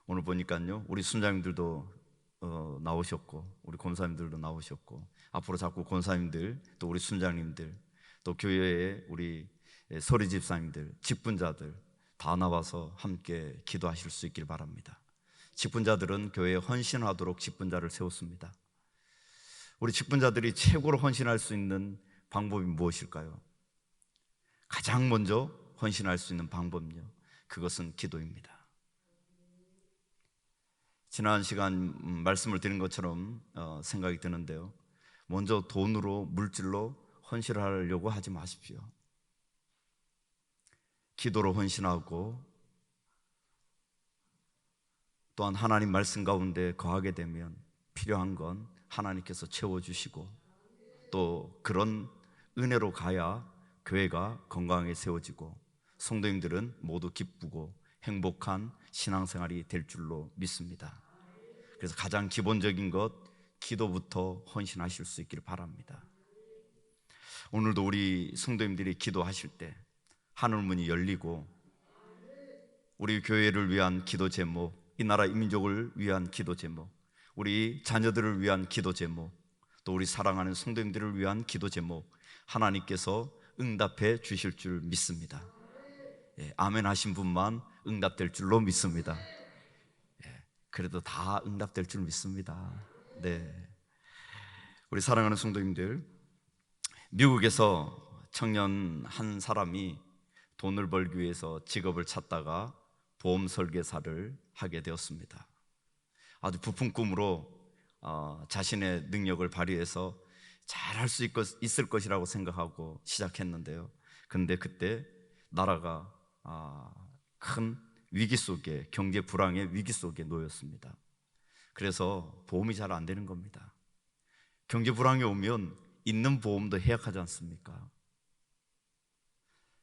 오늘 보니까요, 우리 순장님들도 나오셨고, 우리 권사님들도 나오셨고, 앞으로 자꾸 권사님들, 또 우리 순장님들, 또 교회의 우리 서리 집사님들, 직분자들 다 나와서 함께 기도하실 수 있길 바랍니다. 직분자들은 교회에 헌신하도록 직분자를 세웠습니다. 우리 직분자들이 최고로 헌신할 수 있는 방법이 무엇일까요? 가장 먼저 헌신할 수 있는 방법은요, 그것은 기도입니다. 지난 시간 말씀을 드린 것처럼 생각이 드는데요, 먼저 돈으로, 물질로 헌신하려고 하지 마십시오. 기도로 헌신하고, 또한 하나님 말씀 가운데 거하게 되면 필요한 건 하나님께서 채워주시고, 또 그런 은혜로 가야 교회가 건강하게 세워지고 성도님들은 모두 기쁘고 행복한 신앙생활이 될 줄로 믿습니다. 그래서 가장 기본적인 것, 기도부터 헌신하실 수 있기를 바랍니다. 오늘도 우리 성도님들이 기도하실 때 하늘문이 열리고, 우리 교회를 위한 기도 제목, 이 나라 이 민족을 위한 기도 제목, 우리 자녀들을 위한 기도 제목, 또 우리 사랑하는 성도님들을 위한 기도 제목, 하나님께서 응답해 주실 줄 믿습니다. 아멘 하신 분만 응답될 줄로 믿습니다. 그래도 다 응답될 줄 믿습니다. 네, 우리 사랑하는 성도님들, 미국에서 청년 한 사람이 돈을 벌기 위해서 직업을 찾다가 보험 설계사를 하게 되었습니다. 아주 부푼 꿈으로 자신의 능력을 발휘해서 잘할 수 있을 것이라고 생각하고 시작했는데요, 그런데 그때 나라가 큰 위기 속에, 경제 불황의 위기 속에 놓였습니다. 그래서 보험이 잘 안 되는 겁니다. 경제 불황이 오면 있는 보험도 해약하지 않습니까?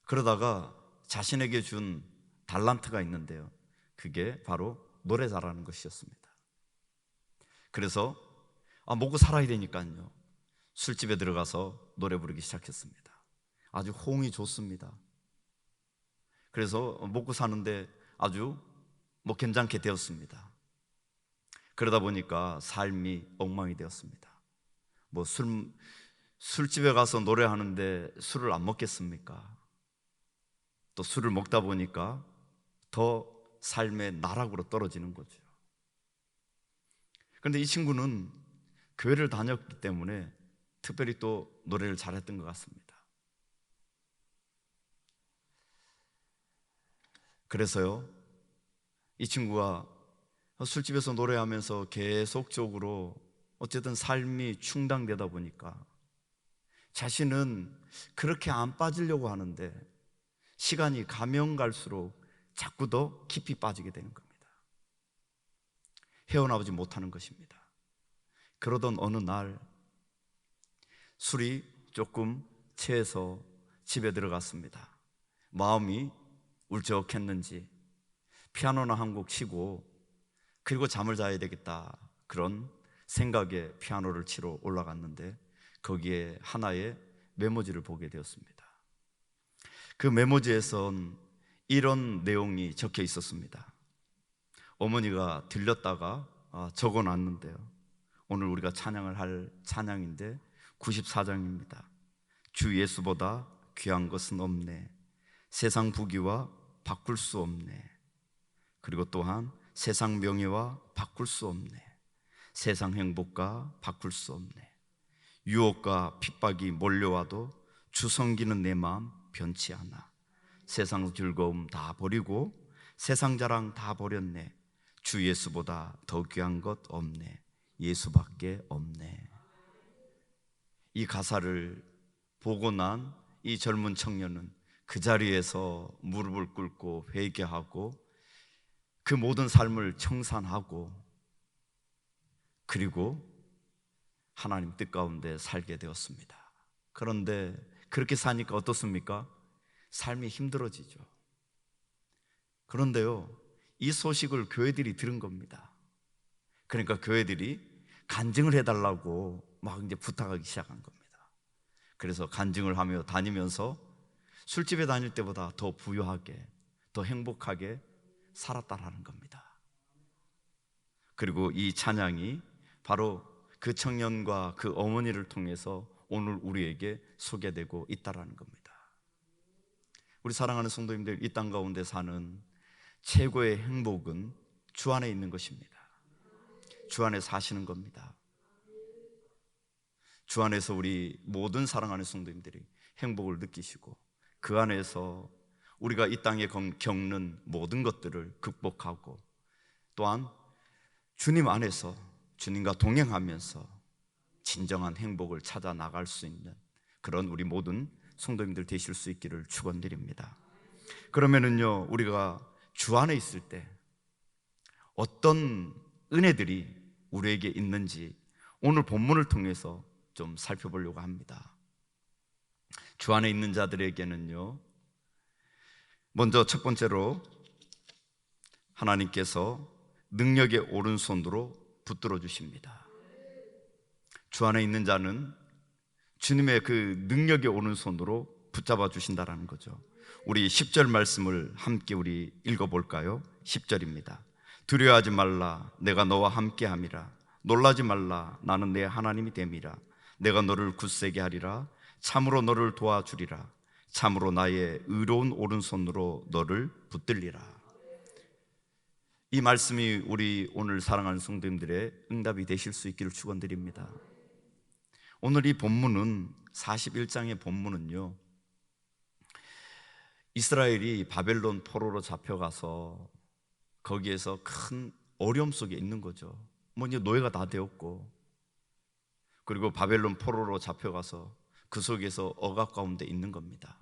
그러다가 자신에게 준 달란트가 있는데요, 그게 바로 노래 잘하는 것이었습니다. 그래서 먹고 살아야 되니까요, 술집에 들어가서 노래 부르기 시작했습니다. 아주 호응이 좋습니다. 그래서 먹고 사는데 아주 괜찮게 되었습니다. 그러다 보니까 삶이 엉망이 되었습니다. 술집에 가서 노래하는데 술을 안 먹겠습니까? 또 술을 먹다 보니까 더 삶의 나락으로 떨어지는 거죠. 그런데 이 친구는 교회를 다녔기 때문에 특별히 또 노래를 잘했던 것 같습니다. 그래서요, 이 친구가 술집에서 노래하면서 계속적으로 어쨌든 삶이 충당되다 보니까 자신은 그렇게 안 빠지려고 하는데 시간이 가면 갈수록 자꾸 더 깊이 빠지게 되는 겁니다. 헤어나오지 못하는 것입니다. 그러던 어느 날 술이 조금 취해서 집에 들어갔습니다. 마음이 울적했는지 피아노나 한 곡 치고, 그리고 잠을 자야 되겠다, 그런 생각에 피아노를 치러 올라갔는데 거기에 하나의 메모지를 보게 되었습니다. 그 메모지에선 이런 내용이 적혀 있었습니다. 어머니가 들렸다가 적어놨는데요, 오늘 우리가 찬양을 할 찬양인데 94장입니다. 주 예수보다 귀한 것은 없네. 세상 부귀와 바꿀 수 없네. 그리고 또한 세상 명예와 바꿀 수 없네. 세상 행복과 바꿀 수 없네. 유혹과 핍박이 몰려와도 주 섬기는 내 마음 변치 않아. 세상 즐거움 다 버리고 세상 자랑 다 버렸네. 주 예수보다 더 귀한 것 없네. 예수밖에 없네. 이 가사를 보고 난 이 젊은 청년은 그 자리에서 무릎을 꿇고 회개하고 그 모든 삶을 청산하고, 그리고 하나님 뜻 가운데 살게 되었습니다. 그런데 그렇게 사니까 어떻습니까? 삶이 힘들어지죠. 그런데요, 이 소식을 교회들이 들은 겁니다. 그러니까 교회들이 간증을 해달라고 막 이제 부탁하기 시작한 겁니다. 그래서 간증을 하며 다니면서 술집에 다닐 때보다 더 부유하게, 더 행복하게 살았다라는 겁니다. 그리고 이 찬양이 바로 그 청년과 그 어머니를 통해서 오늘 우리에게 소개되고 있다는 겁니다. 우리 사랑하는 성도님들, 이 땅 가운데 사는 최고의 행복은 주 안에 있는 것입니다. 주 안에 사시는 겁니다. 주 안에서 우리 모든 사랑하는 성도님들이 행복을 느끼시고, 그 안에서 우리가 이 땅에 겪는 모든 것들을 극복하고, 또한 주님 안에서 주님과 동행하면서 진정한 행복을 찾아 나갈 수 있는 그런 우리 모든 성도님들 되실 수 있기를 축원드립니다. 그러면은요, 우리가 주 안에 있을 때 어떤 은혜들이 우리에게 있는지 오늘 본문을 통해서 좀 살펴보려고 합니다. 주 안에 있는 자들에게는요, 먼저 첫 번째로 하나님께서 능력의 오른손으로 붙들어 주십니다. 주 안에 있는 자는 주님의 그 능력의 오른손으로 붙잡아 주신다라는 거죠. 우리 10절 말씀을 함께 우리 읽어볼까요? 10절입니다. 두려워하지 말라, 내가 너와 함께함이라. 놀라지 말라, 나는 내 하나님이 됨이라. 내가 너를 굳세게 하리라. 참으로 너를 도와주리라. 참으로 나의 의로운 오른손으로 너를 붙들리라. 이 말씀이 우리 오늘 사랑하는 성도님들의 응답이 되실 수 있기를 축원드립니다. 오늘 이 본문은 41장의 본문은요, 이스라엘이 바벨론 포로로 잡혀가서 거기에서 큰 어려움 속에 있는 거죠. 이제 노예가 다 되었고, 그리고 바벨론 포로로 잡혀가서 그 속에서 억압 가운데 있는 겁니다.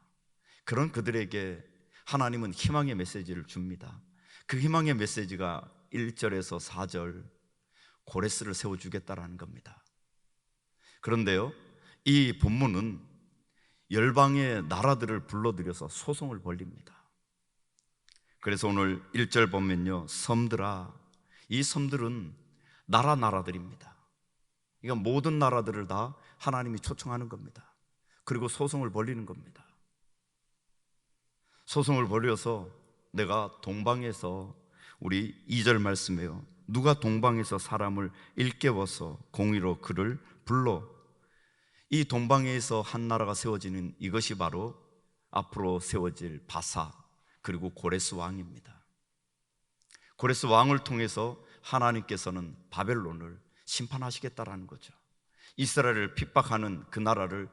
그런 그들에게 하나님은 희망의 메시지를 줍니다. 그 희망의 메시지가 1절에서 4절 고레스를 세워주겠다라는 겁니다. 그런데요, 이 본문은 열방의 나라들을 불러들여서 소송을 벌립니다. 그래서 오늘 1절 보면요, 섬들아, 이 섬들은 나라들입니다. 그러니까 모든 나라들을 다 하나님이 초청하는 겁니다. 그리고 소송을 벌리는 겁니다. 소송을 벌여서 내가 동방에서, 우리 2절 말씀이에요, 누가 동방에서 사람을 일깨워서 공의로 그를 불러. 이 동방에서 한 나라가 세워지는 이것이 바로 앞으로 세워질 바사, 그리고 고레스 왕입니다. 고레스 왕을 통해서 하나님께서는 바벨론을 심판하시겠다라는 거죠. 이스라엘을 핍박하는 그 나라를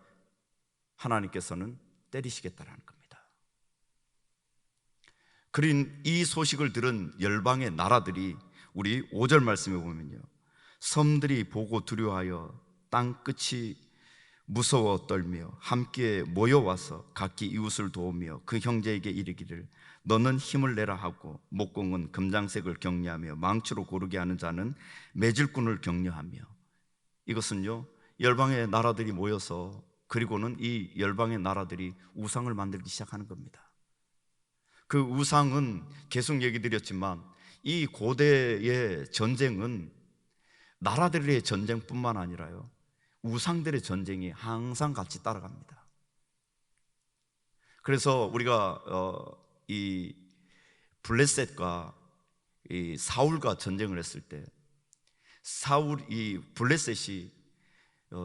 하나님께서는 때리시겠다라는 겁니다. 그린 이 소식을 들은 열방의 나라들이 우리 5절 말씀에 보면요, 섬들이 보고 두려워하여 땅 끝이 무서워 떨며 함께 모여와서 각기 이웃을 도우며 그 형제에게 이르기를 너는 힘을 내라 하고, 목공은 금장색을 격려하며 망치로 고르게 하는 자는 매질꾼을 격려하며. 이것은요, 열방의 나라들이 모여서, 그리고는 이 열방의 나라들이 우상을 만들기 시작하는 겁니다. 그 우상은 계속 얘기 드렸지만, 이 고대의 전쟁은 나라들의 전쟁뿐만 아니라요, 우상들의 전쟁이 항상 같이 따라갑니다. 그래서 우리가 이 블레셋과 이 사울과 전쟁을 했을 때, 이 블레셋이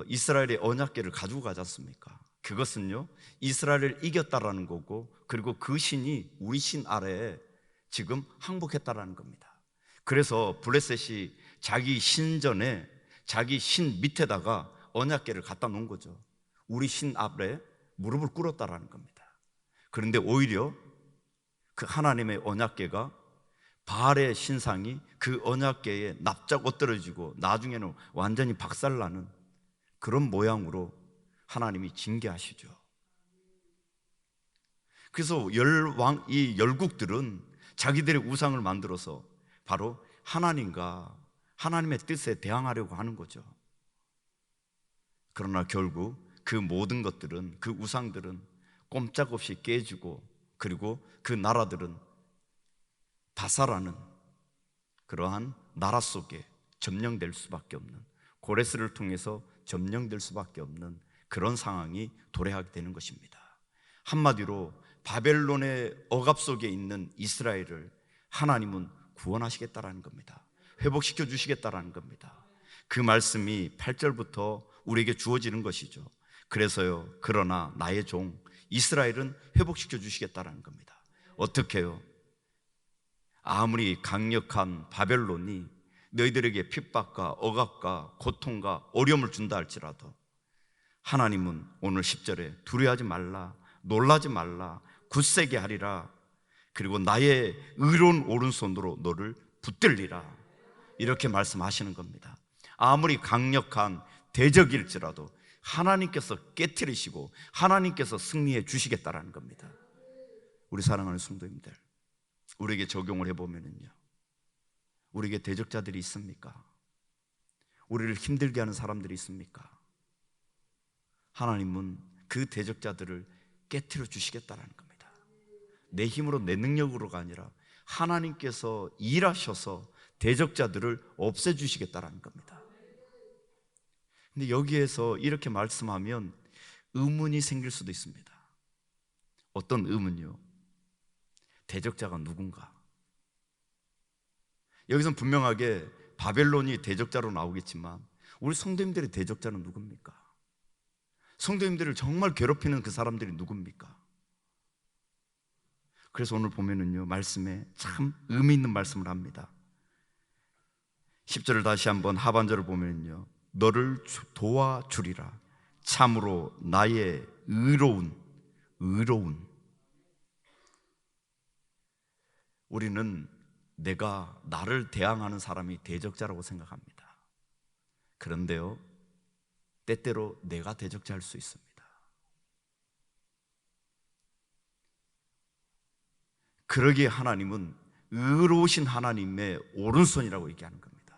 이스라엘의 언약궤를 가지고 가지 않습니까? 그것은요, 이스라엘을 이겼다라는 거고, 그리고 그 신이 우리 신 아래에 지금 항복했다라는 겁니다. 그래서 블레셋이 자기 신전에, 자기 신 밑에다가 언약궤를 갖다 놓은 거죠. 우리 신 앞에 무릎을 꿇었다라는 겁니다. 그런데 오히려 그 하나님의 언약궤가, 바알의 신상이 그 언약궤에 납작 엎드러지고 나중에는 완전히 박살나는 그런 모양으로 하나님이 징계하시죠. 그래서 이 열국들은 자기들의 우상을 만들어서 바로 하나님과 하나님의 뜻에 대항하려고 하는 거죠. 그러나 결국 그 모든 것들은, 그 우상들은 꼼짝없이 깨지고, 그리고 그 나라들은 바사라는 그러한 나라 속에 점령될 수밖에 없는, 고레스를 통해서 점령될 수밖에 없는 그런 상황이 도래하게 되는 것입니다. 한마디로 바벨론의 억압 속에 있는 이스라엘을 하나님은 구원하시겠다라는 겁니다. 회복시켜 주시겠다라는 겁니다. 그 말씀이 8절부터 우리에게 주어지는 것이죠. 그래서요, 그러나 나의 종 이스라엘은 회복시켜 주시겠다라는 겁니다. 어떻게요? 아무리 강력한 바벨론이 너희들에게 핍박과 억압과 고통과 어려움을 준다 할지라도 하나님은 오늘 10절에 두려워하지 말라, 놀라지 말라, 굳세게 하리라, 그리고 나의 의로운 오른손으로 너를 붙들리라, 이렇게 말씀하시는 겁니다. 아무리 강력한 대적일지라도 하나님께서 깨트리시고 하나님께서 승리해 주시겠다라는 겁니다. 우리 사랑하는 성도님들, 우리에게 적용을 해보면요, 우리에게 대적자들이 있습니까? 우리를 힘들게 하는 사람들이 있습니까? 하나님은 그 대적자들을 깨트려 주시겠다라는 겁니다. 내 힘으로, 내 능력으로가 아니라 하나님께서 일하셔서 대적자들을 없애주시겠다라는 겁니다. 근데 여기에서 이렇게 말씀하면 의문이 생길 수도 있습니다. 어떤 의문요? 대적자가 누군가? 여기서는 분명하게 바벨론이 대적자로 나오겠지만 우리 성도님들의 대적자는 누굽니까? 성도님들을 정말 괴롭히는 그 사람들이 누굽니까? 그래서 오늘 보면은요, 말씀에 참 의미 있는 말씀을 합니다. 10절을 다시 한번 하반절을 보면요, 너를 도와주리라, 참으로 나의 의로운. 우리는 내가 나를 대항하는 사람이 대적자라고 생각합니다. 그런데요, 때때로 내가 대적자일 수 있습니다. 그러기에 하나님은 의로우신 하나님의 오른손이라고 얘기하는 겁니다.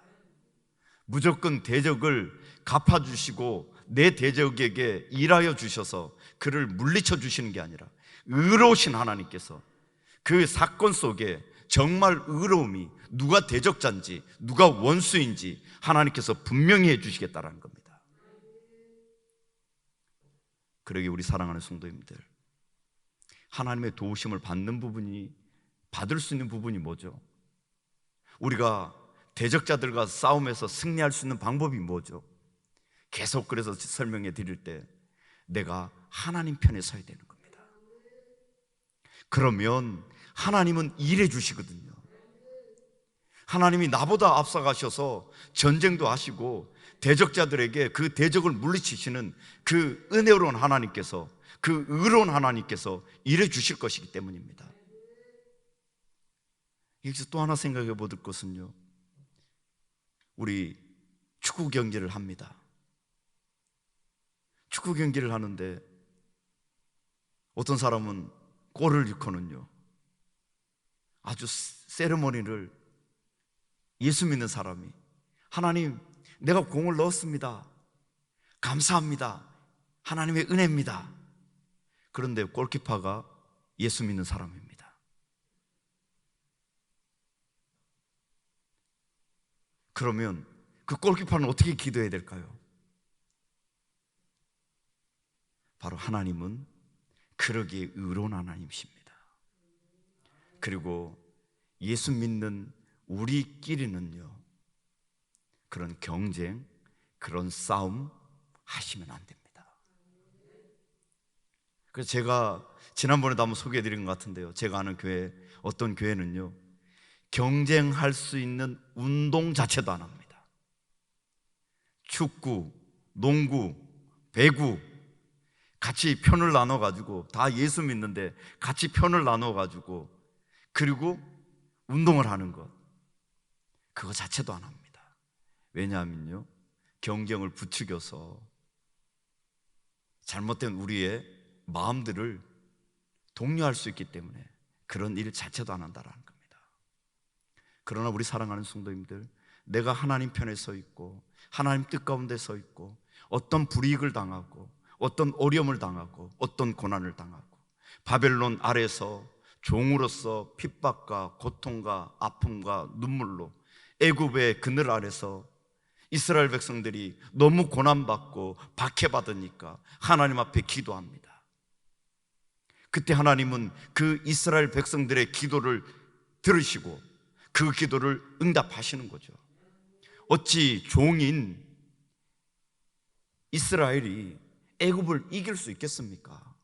무조건 대적을 갚아주시고 내 대적에게 일하여 주셔서 그를 물리쳐 주시는 게 아니라 의로우신 하나님께서 그 사건 속에 정말 의로움이 누가 대적자인지 누가 원수인지 하나님께서 분명히 해주시겠다는 겁니다. 그러기에 우리 사랑하는 성도님들, 하나님의 도우심을 받을 수 있는 부분이 뭐죠? 우리가 대적자들과 싸움에서 승리할 수 있는 방법이 뭐죠? 계속 그래서 설명해 드릴 때 내가 하나님 편에 서야 되는 겁니다. 그러면 하나님은 일해 주시거든요. 하나님이 나보다 앞서가셔서 전쟁도 하시고 대적자들에게 그 대적을 물리치시는 그 은혜로운 하나님께서, 그 의로운 하나님께서 일해 주실 것이기 때문입니다. 여기서 또 하나 생각해 볼 것은요, 우리 축구 경기를 합니다. 축구 경기를 하는데 어떤 사람은 골을 넣고는요, 아주 세레머니를, 예수 믿는 사람이 하나님, 내가 공을 넣었습니다, 감사합니다, 하나님의 은혜입니다. 그런데 골키퍼가 예수 믿는 사람입니다. 그러면 그 골키퍼는 어떻게 기도해야 될까요? 바로 하나님은 그러기에 의로운 하나님이십니다. 그리고 예수 믿는 우리끼리는요, 그런 경쟁, 그런 싸움 하시면 안 됩니다. 그래서 제가 지난번에도 한번 소개해드린 것 같은데요, 제가 아는 교회, 어떤 교회는요, 경쟁할 수 있는 운동 자체도 안 합니다. 축구, 농구, 배구 같이 편을 나눠가지고, 다 예수 믿는데 같이 편을 나눠가지고 그리고 운동을 하는 것, 그거 자체도 안 합니다. 왜냐하면요, 경쟁을 부추겨서 잘못된 우리의 마음들을 독려할 수 있기 때문에 그런 일 자체도 안 한다라는 겁니다. 그러나 우리 사랑하는 성도님들, 내가 하나님 편에 서 있고 하나님 뜻 가운데 서 있고 어떤 불이익을 당하고 어떤 어려움을 당하고 어떤 고난을 당하고 바벨론 아래서 종으로서 핍박과 고통과 아픔과 눈물로 애굽의 그늘 아래서 이스라엘 백성들이 너무 고난받고 박해받으니까 하나님 앞에 기도합니다. 그때 하나님은 그 이스라엘 백성들의 기도를 들으시고 그 기도를 응답하시는 거죠. 어찌 종인 이스라엘이 애굽을 이길 수 있겠습니까?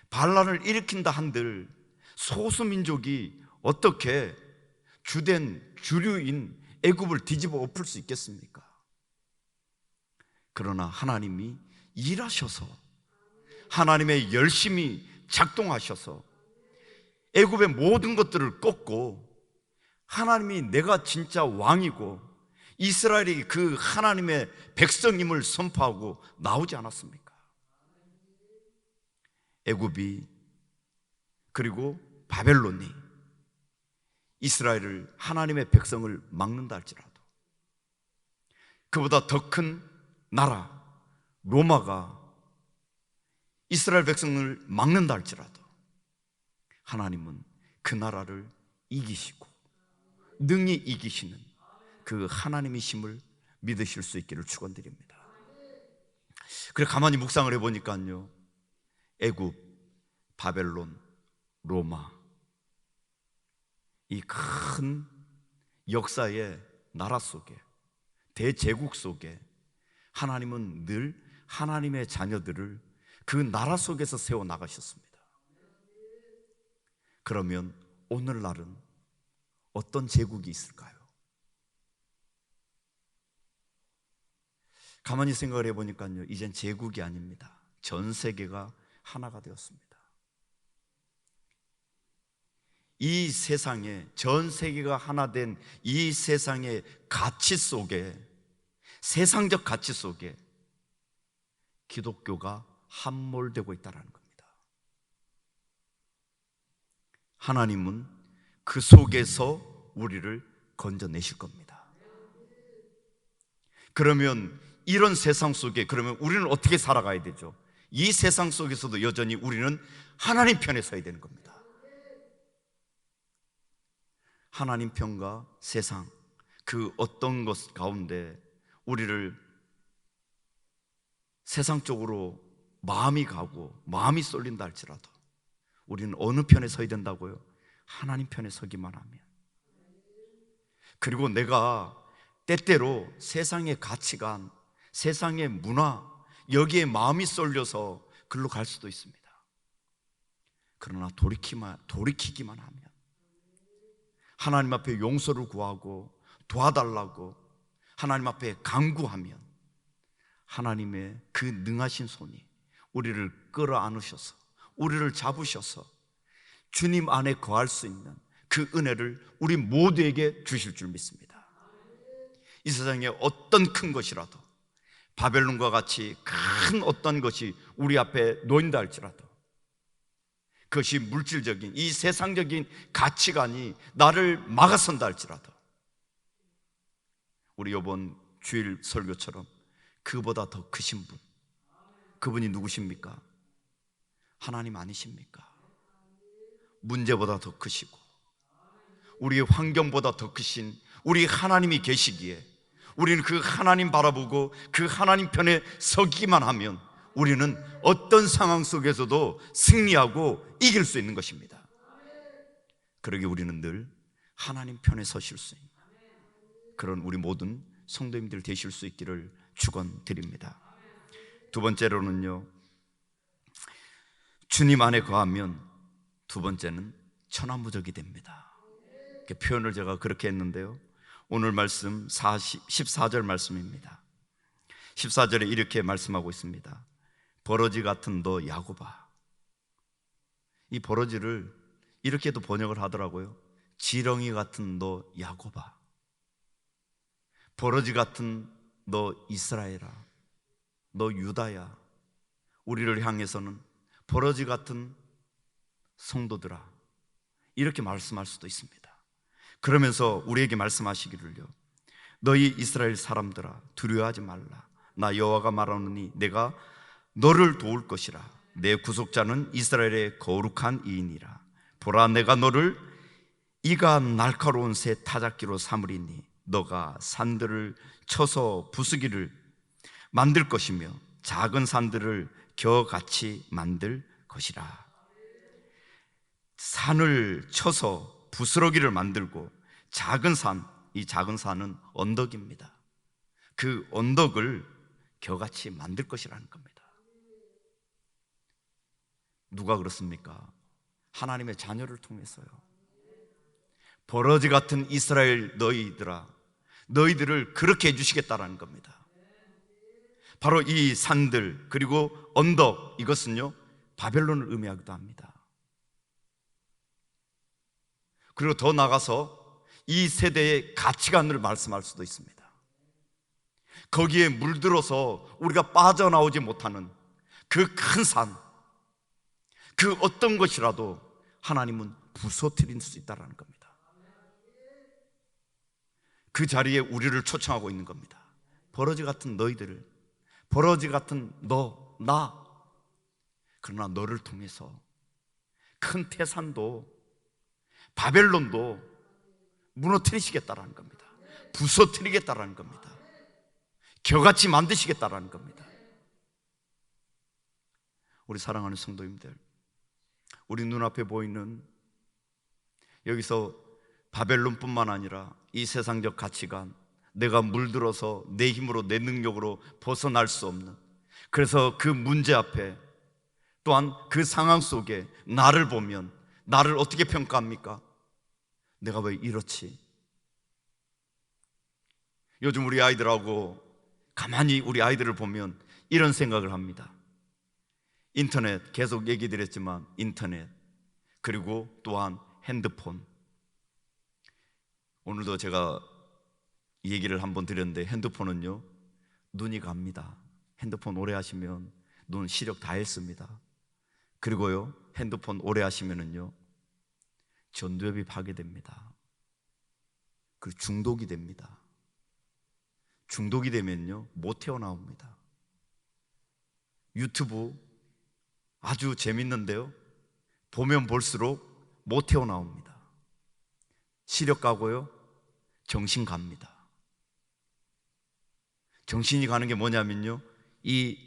반란을 일으킨다 한들 소수민족이 어떻게 주된 주류인 애굽을 뒤집어 엎을 수 있겠습니까? 그러나 하나님이 일하셔서, 하나님의 열심히 작동하셔서 애굽의 모든 것들을 꺾고, 하나님이 내가 진짜 왕이고 이스라엘이 그 하나님의 백성임을 선포하고 나오지 않았습니까? 애굽이, 그리고 바벨론이 이스라엘을, 하나님의 백성을 막는다 할지라도, 그보다 더 큰 나라 로마가 이스라엘 백성을 막는다 할지라도 하나님은 그 나라를 이기시고 능히 이기시는 그 하나님이심을 믿으실 수 있기를 축원드립니다. 그래 가만히 묵상을 해보니까요, 애굽, 바벨론, 로마, 이 큰 역사의 나라 속에, 대제국 속에 하나님은 늘 하나님의 자녀들을 그 나라 속에서 세워나가셨습니다. 그러면 오늘날은 어떤 제국이 있을까요? 가만히 생각을 해보니까요, 이젠 제국이 아닙니다. 전 세계가 하나가 되었습니다. 이 세상에, 전 세계가 하나 된 이 세상의 가치 속에, 세상적 가치 속에 기독교가 함몰되고 있다는 겁니다. 하나님은 그 속에서 우리를 건져내실 겁니다. 그러면 이런 세상 속에, 그러면 우리는 어떻게 살아가야 되죠? 이 세상 속에서도 여전히 우리는 하나님 편에 서야 되는 겁니다. 하나님 편과 세상, 그 어떤 것 가운데 우리를 세상 쪽으로 마음이 가고 마음이 쏠린다 할지라도 우리는 어느 편에 서야 된다고요? 하나님 편에 서기만 하면. 그리고 내가 때때로 세상의 가치관, 세상의 문화, 여기에 마음이 쏠려서 글로 갈 수도 있습니다. 그러나 돌이키기만 하면, 하나님 앞에 용서를 구하고 도와달라고 하나님 앞에 간구하면 하나님의 그 능하신 손이 우리를 끌어안으셔서, 우리를 잡으셔서 주님 안에 거할 수 있는 그 은혜를 우리 모두에게 주실 줄 믿습니다. 이 세상에 어떤 큰 것이라도, 바벨론과 같이 큰 어떤 것이 우리 앞에 놓인다 할지라도, 그것이 물질적인 이 세상적인 가치관이 나를 막아선다 할지라도, 우리 이번 주일 설교처럼 그보다 더 크신 분, 그분이 누구십니까? 하나님 아니십니까? 문제보다 더 크시고 우리의 환경보다 더 크신 우리 하나님이 계시기에 우리는 그 하나님 바라보고 그 하나님 편에 서기만 하면 우리는 어떤 상황 속에서도 승리하고 이길 수 있는 것입니다. 그러기에 우리는 늘 하나님 편에 서실 수 있는 그런 우리 모든 성도님들 되실 수 있기를 축원드립니다. 두 번째로는요, 주님 안에 거하면 두 번째는 천하무적이 됩니다. 표현을 제가 그렇게 했는데요, 오늘 말씀 14절 말씀입니다. 14절에 이렇게 말씀하고 있습니다. 버러지 같은 너 야곱아. 이 버러지를 이렇게도 번역을 하더라고요. 지렁이 같은 너 야곱아. 버러지 같은 너 이스라엘아, 너 유다야. 우리를 향해서는 버러지 같은 성도들아, 이렇게 말씀할 수도 있습니다. 그러면서 우리에게 말씀하시기를요, 너희 이스라엘 사람들아 두려워하지 말라. 나 여호와가 말하노니 내가 너를 도울 것이라. 내 구속자는 이스라엘의 거룩한 이인이라. 보라, 내가 너를 이가 날카로운 새 타작기로 삼으리니 너가 산들을 쳐서 부수기를 만들 것이며 작은 산들을 겨같이 만들 것이라. 산을 쳐서 부스러기를 만들고 작은 산, 이 작은 산은 언덕입니다. 그 언덕을 겨같이 만들 것이라는 겁니다. 누가 그렇습니까? 하나님의 자녀를 통해서요. 버러지 같은 이스라엘 너희들아, 너희들을 그렇게 해주시겠다라는 겁니다. 바로 이 산들 그리고 언덕, 이것은요 바벨론을 의미하기도 합니다. 그리고 더 나가서 이 세대의 가치관을 말씀할 수도 있습니다. 거기에 물들어서 우리가 빠져나오지 못하는 그 큰 산, 그 어떤 것이라도 하나님은 부서뜨릴 수 있다는 겁니다. 그 자리에 우리를 초청하고 있는 겁니다. 버러지 같은 너희들을, 버러지 같은 너, 나, 그러나 너를 통해서 큰 태산도 바벨론도 무너뜨리시겠다라는 겁니다. 부서뜨리겠다라는 겁니다. 겨같이 만드시겠다라는 겁니다. 우리 사랑하는 성도님들, 우리 눈앞에 보이는 여기서 바벨론뿐만 아니라 이 세상적 가치관, 내가 물들어서 내 힘으로 내 능력으로 벗어날 수 없는, 그래서 그 문제 앞에 또한 그 상황 속에 나를 보면 나를 어떻게 평가합니까? 내가 왜 이렇지? 요즘 우리 아이들하고 가만히 우리 아이들을 보면 이런 생각을 합니다. 인터넷, 계속 얘기 드렸지만 인터넷, 그리고 또한 핸드폰. 오늘도 제가 이 얘기를 한번 드렸는데, 핸드폰은요 눈이 갑니다. 핸드폰 오래 하시면 눈 시력 다 잃습니다. 그리고요 핸드폰 오래 하시면은요 전두엽이 파괴됩니다. 그리고 중독이 됩니다. 중독이 되면요 못 태어나옵니다. 유튜브 아주 재밌는데요, 보면 볼수록 못 태어나옵니다. 시력 가고요 정신 갑니다. 정신이 가는 게 뭐냐면요, 이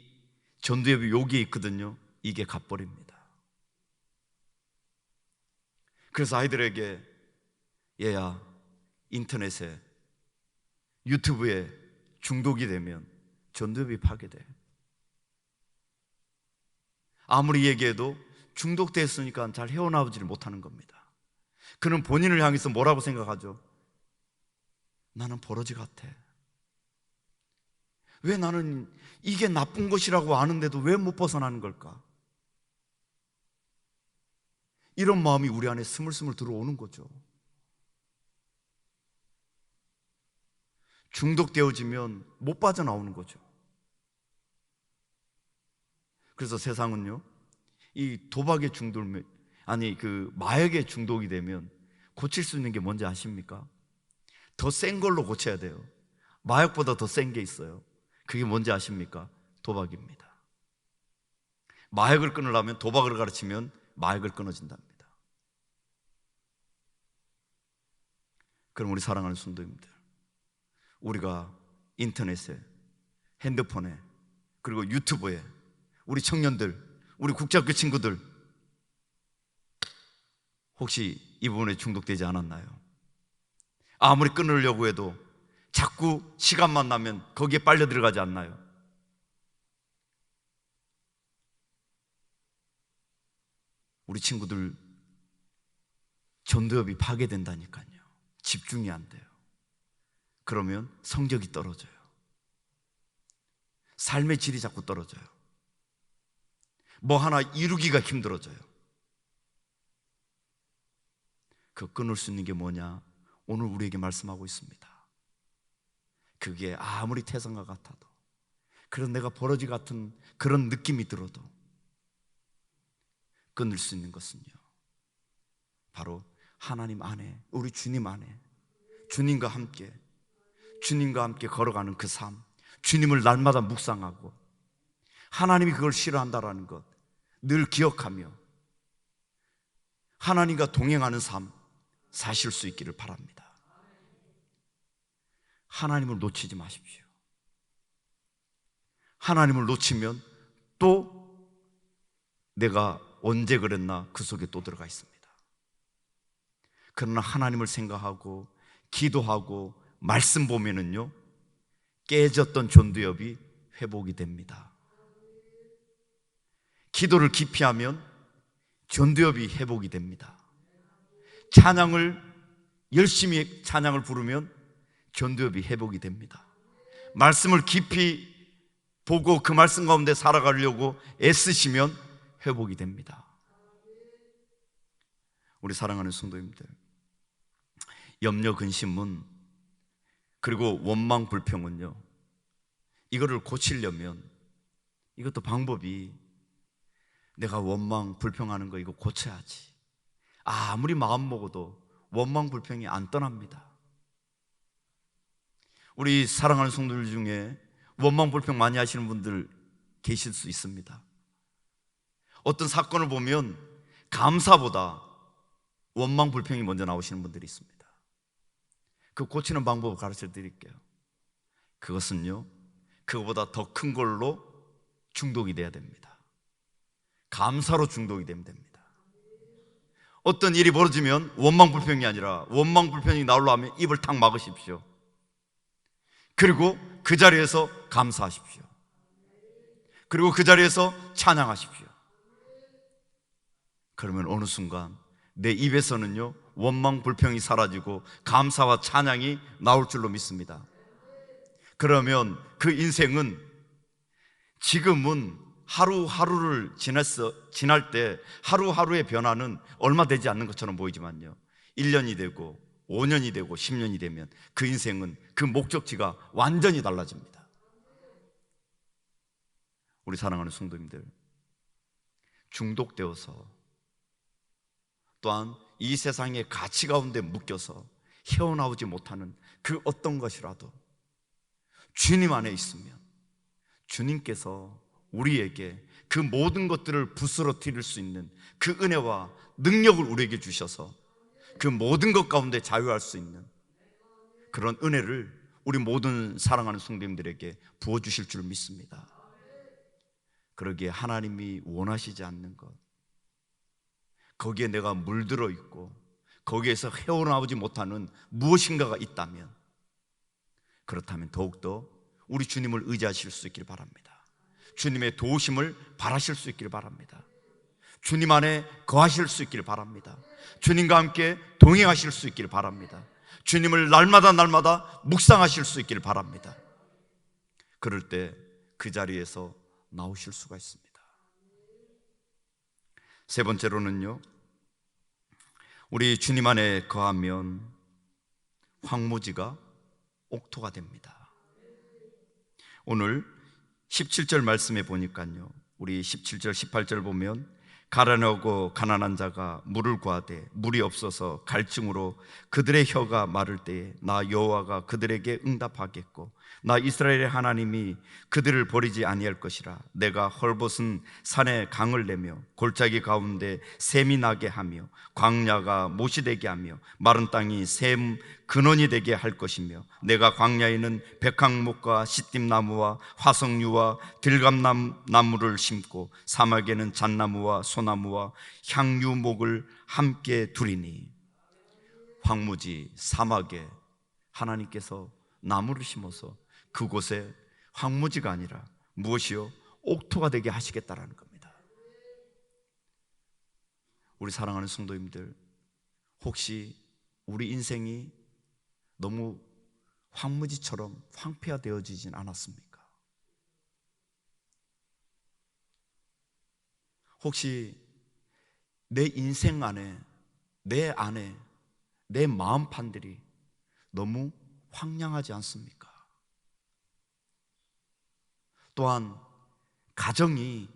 전두엽이 여기에 있거든요. 이게 가버립니다. 그래서 아이들에게, 얘야 인터넷에 유튜브에 중독이 되면 전두엽이 파괴돼. 아무리 얘기해도 중독됐으니까 잘 헤어나오지를 못하는 겁니다. 그는 본인을 향해서 뭐라고 생각하죠? 나는 버러지 같아. 왜 나는 이게 나쁜 것이라고 아는데도 왜 못 벗어나는 걸까? 이런 마음이 우리 안에 스물스물 들어오는 거죠. 중독되어지면 못 빠져나오는 거죠. 그래서 세상은요, 이 도박에 그 마약에 중독이 되면 고칠 수 있는 게 뭔지 아십니까? 더 센 걸로 고쳐야 돼요. 마약보다 더 센 게 있어요. 그게 뭔지 아십니까? 도박입니다. 마약을 끊으려면 도박을 가르치면 마약을 끊어진답니다. 그럼 우리 사랑하는 성도님들, 우리가 인터넷에, 핸드폰에, 그리고 유튜브에, 우리 청년들, 우리 국제학교 친구들, 혹시 이 부분에 중독되지 않았나요? 아무리 끊으려고 해도 자꾸 시간만 나면 거기에 빨려 들어가지 않나요? 우리 친구들 전두엽이 파괴된다니까요. 집중이 안 돼요. 그러면 성적이 떨어져요. 삶의 질이 자꾸 떨어져요. 뭐 하나 이루기가 힘들어져요. 그 끊을 수 있는 게 뭐냐? 오늘 우리에게 말씀하고 있습니다. 그게 아무리 태산과 같아도, 그런 내가 버러지 같은 그런 느낌이 들어도 끊을 수 있는 것은요, 바로 하나님 안에, 우리 주님 안에, 주님과 함께 걸어가는 그 삶, 주님을 날마다 묵상하고 하나님이 그걸 싫어한다라는 것 늘 기억하며 하나님과 동행하는 삶 사실 수 있기를 바랍니다. 하나님을 놓치지 마십시오. 하나님을 놓치면 또 내가 언제 그랬나 그 속에 또 들어가 있습니다. 그러나 하나님을 생각하고 기도하고 말씀 보면은요, 깨졌던 전두엽이 회복이 됩니다. 기도를 깊이 하면 전두엽이 회복이 됩니다. 찬양을 열심히 찬양을 부르면 전두엽이 회복이 됩니다. 말씀을 깊이 보고 그 말씀 가운데 살아가려고 애쓰시면 회복이 됩니다. 우리 사랑하는 성도님들, 염려, 근심은, 그리고 원망, 불평은요, 이거를 고치려면 이것도 방법이, 내가 원망, 불평하는 거 이거 고쳐야지. 아무리 마음 먹어도 원망, 불평이 안 떠납니다. 우리 사랑하는 성도들 중에 원망, 불평 많이 하시는 분들 계실 수 있습니다. 어떤 사건을 보면 감사보다 원망, 불평이 먼저 나오시는 분들이 있습니다. 그 고치는 방법을 가르쳐 드릴게요. 그것은요, 그거보다 더 큰 걸로 중독이 돼야 됩니다. 감사로 중독이 되면 됩니다. 어떤 일이 벌어지면 원망, 불평이 아니라 원망, 불평이 나오려 하면 입을 탁 막으십시오. 그리고 그 자리에서 감사하십시오. 그리고 그 자리에서 찬양하십시오. 그러면 어느 순간 내 입에서는요, 원망, 불평이 사라지고 감사와 찬양이 나올 줄로 믿습니다. 그러면 그 인생은, 지금은 하루하루를 지날 때 하루하루의 변화는 얼마 되지 않는 것처럼 보이지만요, 1년이 되고 5년이 되고 10년이 되면 그 인생은, 그 목적지가 완전히 달라집니다. 우리 사랑하는 성도님들, 중독되어서, 또한 이 세상의 가치 가운데 묶여서 헤어나오지 못하는 그 어떤 것이라도 주님 안에 있으면 주님께서 우리에게 그 모든 것들을 부스러뜨릴 수 있는 그 은혜와 능력을 우리에게 주셔서 그 모든 것 가운데 자유할 수 있는 그런 은혜를 우리 모든 사랑하는 성도님들에게 부어주실 줄 믿습니다. 그러기에 하나님이 원하시지 않는 것, 거기에 내가 물들어 있고 거기에서 헤어나오지 못하는 무엇인가가 있다면, 그렇다면 더욱더 우리 주님을 의지하실 수 있길 바랍니다. 주님의 도우심을 바라실 수 있길 바랍니다. 주님 안에 거하실 수 있길 바랍니다. 주님과 함께 동행하실 수 있길 바랍니다. 주님을 날마다 묵상하실 수 있길 바랍니다. 그럴 때 그 자리에서 나오실 수가 있습니다. 세 번째로는요, 우리 주님 안에 거하면 황무지가 옥토가 됩니다. 오늘 17절 말씀에 보니까요, 우리 17절 18절 보면, 가난하고 가난한 자가 물을 구하되 물이 없어서 갈증으로 그들의 혀가 마를 때에 나 여호와가 그들에게 응답하겠고 나 이스라엘의 하나님이 그들을 버리지 아니할 것이라. 내가 헐벗은 산에 강을 내며 골짜기 가운데 샘이 나게 하며 광야가 못이 되게 하며 마른 땅이 샘 근원이 되게 할 것이며, 내가 광야에는 백향목과 시띠나무와 화석류와 들감나무를 심고 사막에는 잣나무와 소나무와 향유목을 함께 두리니. 황무지, 사막에 하나님께서 나무를 심어서 그곳에 황무지가 아니라 무엇이요? 옥토가 되게 하시겠다라는 겁니다. 우리 사랑하는 성도님들, 혹시 우리 인생이 너무 황무지처럼 황폐화되어지진 않았습니까? 혹시 내 인생 안에, 내 안에, 내 마음판들이 너무 황량하지 않습니까? 또한 가정이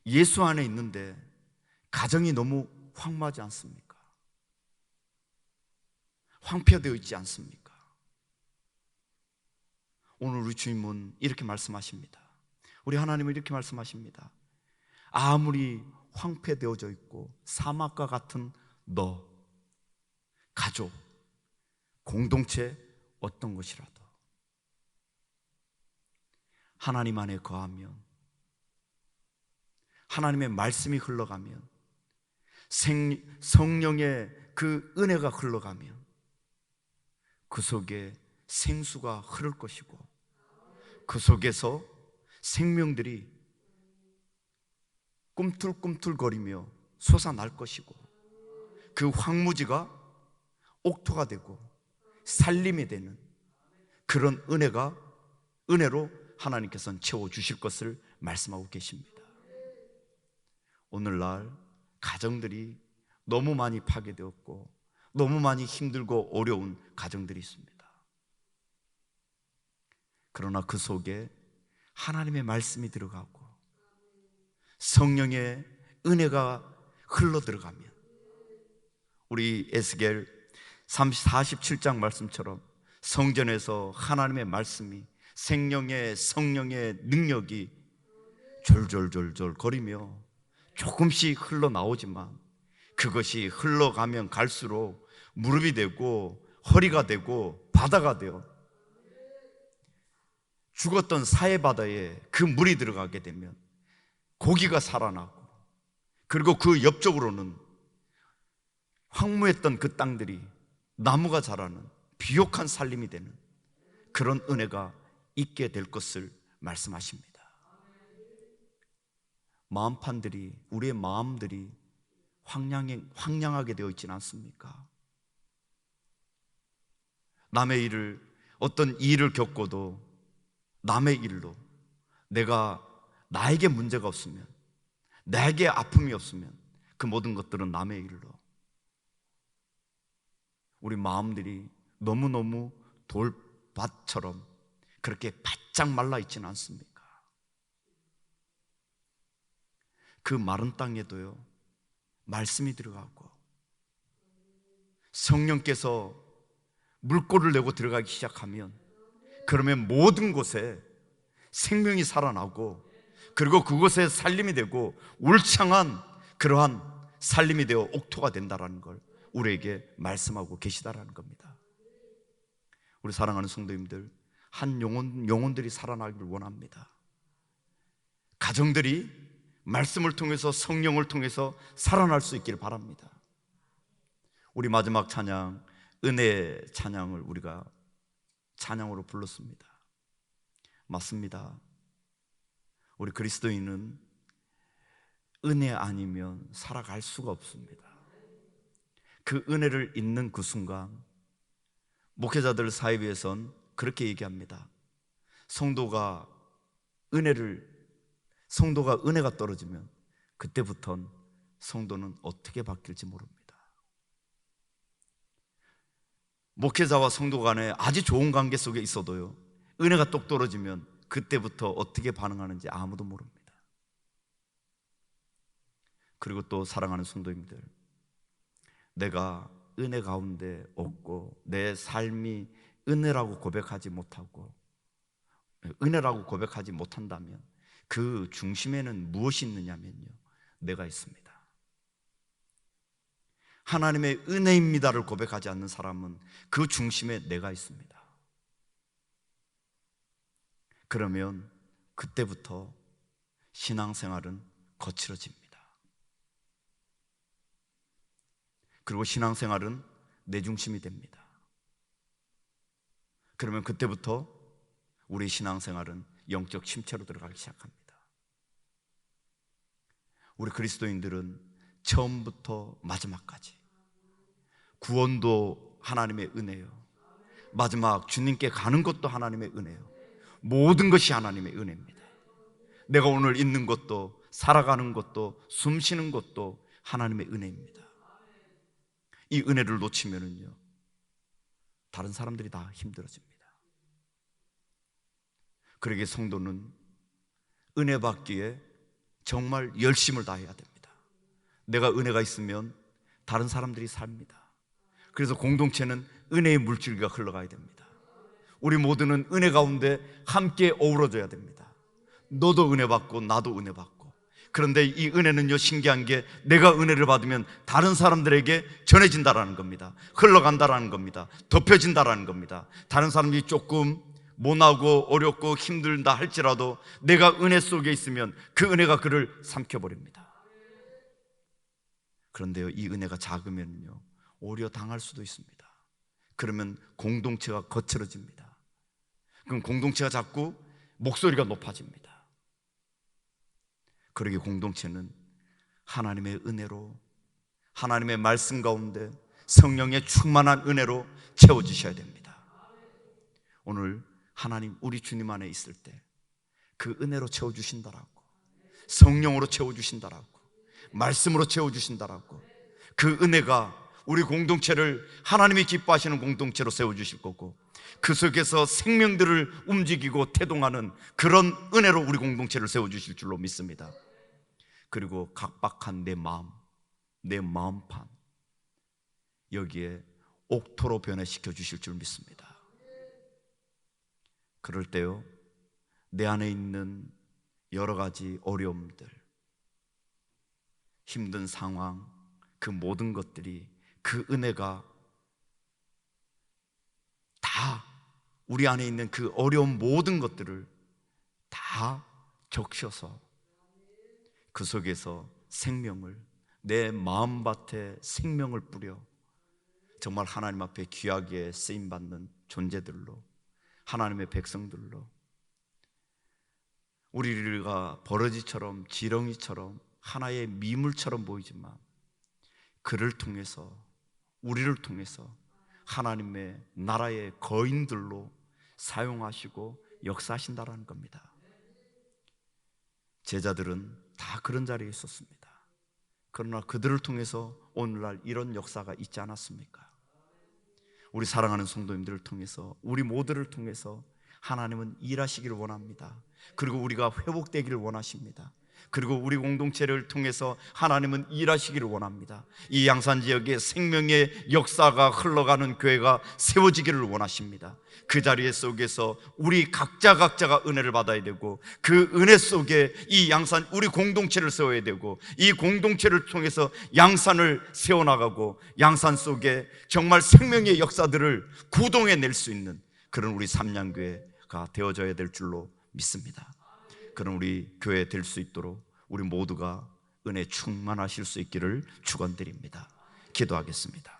예수 안에 있는데 가정이 너무 황무하지 않습니까? 황폐되어 있지 않습니까? 오늘 우리 주님은 이렇게 말씀하십니다. 우리 하나님은 이렇게 말씀하십니다. 아무리 황폐되어져 있고 사막과 같은 너, 가족, 공동체 어떤 것이라도 하나님 안에 거하면, 하나님의 말씀이 흘러가면, 성령의 그 은혜가 흘러가면 그 속에 생수가 흐를 것이고 그 속에서 생명들이 꿈틀꿈틀거리며 솟아날 것이고 그 황무지가 옥토가 되고 살림이 되는 그런 은혜로 하나님께서는 채워주실 것을 말씀하고 계십니다. 오늘날 가정들이 너무 많이 파괴되었고 너무 많이 힘들고 어려운 가정들이 있습니다. 그러나 그 속에 하나님의 말씀이 들어가고 성령의 은혜가 흘러 들어가면 우리 에스겔 47장 말씀처럼 성전에서 하나님의 말씀이 생명의 성령의 능력이 졸졸졸졸 거리며 조금씩 흘러나오지만 그것이 흘러가면 갈수록 무릎이 되고 허리가 되고 바다가 되어 죽었던 사해바다에 그 물이 들어가게 되면 고기가 살아나고 그리고 그 옆쪽으로는 황무했던 그 땅들이 나무가 자라는 비옥한 살림이 되는 그런 은혜가 있게 될 것을 말씀하십니다. 마음판들이 우리의 마음들이 황량하게 되어 있지는 않습니까? 남의 일을 어떤 일을 겪고도 남의 일로 나에게 문제가 없으면 나에게 아픔이 없으면 그 모든 것들은 남의 일로 우리 마음들이 너무너무 돌밭처럼 그렇게 바짝 말라 있지는 않습니까? 그 마른 땅에도요 말씀이 들어가고 성령께서 물꼬를 내고 들어가기 시작하면 그러면 모든 곳에 생명이 살아나고 그리고 그곳에 살림이 되고 울창한 그러한 살림이 되어 옥토가 된다라는 걸 우리에게 말씀하고 계시다라는 겁니다. 우리 사랑하는 성도님들, 한 영혼들이 살아나기를 원합니다. 가정들이 말씀을 통해서 성령을 통해서 살아날 수 있기를 바랍니다. 우리 마지막 찬양, 은혜 찬양을 우리가 찬양으로 불렀습니다. 맞습니다. 우리 그리스도인은 은혜 아니면 살아갈 수가 없습니다. 그 은혜를 잊는 그 순간 목회자들 사이에선 그렇게 얘기합니다. 성도가 은혜가 떨어지면 그때부터는 성도는 어떻게 바뀔지 모릅니다. 목회자와 성도 간에 아주 좋은 관계 속에 있어도요 은혜가 똑 떨어지면 그때부터 어떻게 반응하는지 아무도 모릅니다. 그리고 또 사랑하는 성도님들, 내가 은혜 가운데 없고 내 삶이 은혜라고 고백하지 못한다면 그 중심에는 무엇이 있느냐면요 내가 있습니다. 하나님의 은혜입니다를 고백하지 않는 사람은 그 중심에 내가 있습니다. 그러면 그때부터 신앙생활은 거칠어집니다. 그리고 신앙생활은 내 중심이 됩니다. 그러면 그때부터 우리 신앙생활은 영적 침체로 들어가기 시작합니다. 우리 그리스도인들은 처음부터 마지막까지 구원도 하나님의 은혜요, 마지막 주님께 가는 것도 하나님의 은혜요, 모든 것이 하나님의 은혜입니다. 내가 오늘 있는 것도 살아가는 것도 숨 쉬는 것도 하나님의 은혜입니다. 이 은혜를 놓치면은요 다른 사람들이 다 힘들어집니다. 그러기에 성도는 은혜 받기에 정말 열심을 다해야 됩니다. 내가 은혜가 있으면 다른 사람들이 삽니다. 그래서 공동체는 은혜의 물줄기가 흘러가야 됩니다. 우리 모두는 은혜 가운데 함께 어우러져야 됩니다. 너도 은혜 받고 나도 은혜 받고. 그런데 이 은혜는요 신기한 게 내가 은혜를 받으면 다른 사람들에게 전해진다라는 겁니다. 흘러간다라는 겁니다. 덮여진다라는 겁니다. 다른 사람들이 조금 모나고 어렵고 힘들다 할지라도 내가 은혜 속에 있으면 그 은혜가 그를 삼켜버립니다. 그런데요 이 은혜가 작으면요 오히려 당할 수도 있습니다. 그러면 공동체가 거칠어집니다. 그럼 공동체가 자꾸 목소리가 높아집니다. 그러기 공동체는 하나님의 은혜로, 하나님의 말씀 가운데 성령의 충만한 은혜로 채워주셔야 됩니다. 오늘 하나님, 우리 주님 안에 있을 때 그 은혜로 채워주신다라고, 성령으로 채워주신다라고, 말씀으로 채워주신다라고, 그 은혜가 우리 공동체를 하나님이 기뻐하시는 공동체로 세워주실 거고, 그 속에서 생명들을 움직이고 태동하는 그런 은혜로 우리 공동체를 세워주실 줄로 믿습니다. 그리고 각박한 내 마음, 내 마음판, 여기에 옥토로 변화시켜 주실 줄 믿습니다. 그럴 때요, 내 안에 있는 여러 가지 어려움들, 힘든 상황, 그 모든 것들이, 그 은혜가 다 우리 안에 있는 그 어려운 모든 것들을 다 적셔서 그 속에서 생명을, 내 마음밭에 생명을 뿌려 정말 하나님 앞에 귀하게 쓰임받는 존재들로, 하나님의 백성들로, 우리가 버러지처럼 지렁이처럼 하나의 미물처럼 보이지만 그를 통해서, 우리를 통해서 하나님의 나라의 거인들로 사용하시고 역사하신다라는 겁니다. 제자들은 다 그런 자리에 있었습니다. 그러나 그들을 통해서 오늘날 이런 역사가 있지 않았습니까? 우리 사랑하는 성도님들을 통해서, 우리 모두를 통해서 하나님은 일하시기를 원합니다. 그리고 우리가 회복되기를 원하십니다. 그리고 우리 공동체를 통해서 하나님은 일하시기를 원합니다. 이 양산 지역에 생명의 역사가 흘러가는 교회가 세워지기를 원하십니다. 그 자리에 속에서 우리 각자가 은혜를 받아야 되고, 그 은혜 속에 이 양산, 우리 공동체를 세워야 되고, 이 공동체를 통해서 양산을 세워나가고, 양산 속에 정말 생명의 역사들을 구동해낼 수 있는 그런 우리 삼양교회가 되어져야 될 줄로 믿습니다. 그런 우리 교회 될 수 있도록 우리 모두가 은혜 충만하실 수 있기를 축원드립니다. 기도하겠습니다.